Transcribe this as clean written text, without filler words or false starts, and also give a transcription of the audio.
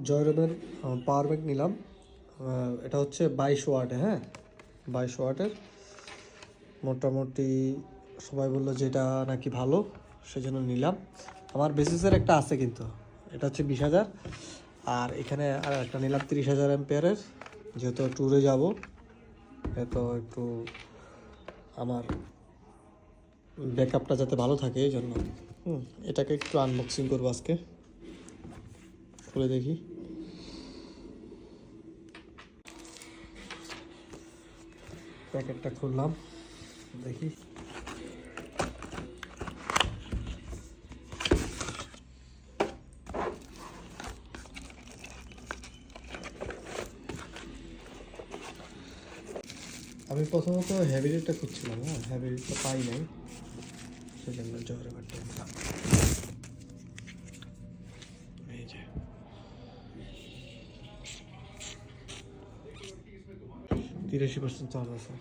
জয়রবের power bank নিলাম। এটা হচ্ছে 22 ওয়াটের, হ্যাঁ 22 ওয়াটের। মোটামুটি সবাই বললো যে এটা নাকি ভালো, সেজন্য নিলাম। আমার বেসিসের একটা আছে, কিন্তু এটা হচ্ছে 20,000। আর এখানে আর একটা নিলাম 30,000 অ্যাম্পিয়ারের, যেহেতু ট্যুরে যাব, এত একটু আমার ব্যাকআপটা যাতে ভালো থাকে এই জন্য। এটাকে একটু আনবক্সিং করবো আজকে, খুলে দেখি। প্যাকেটটা খুললাম, দেখি। আমি প্রথমত হেভি রেটটা খুঁজছিলাম, হ্যাঁ হেভি রেটটা পাই নাই, সেজন্য জয়রাবারটা নিলাম। এই যে 83% চার্জ আছে।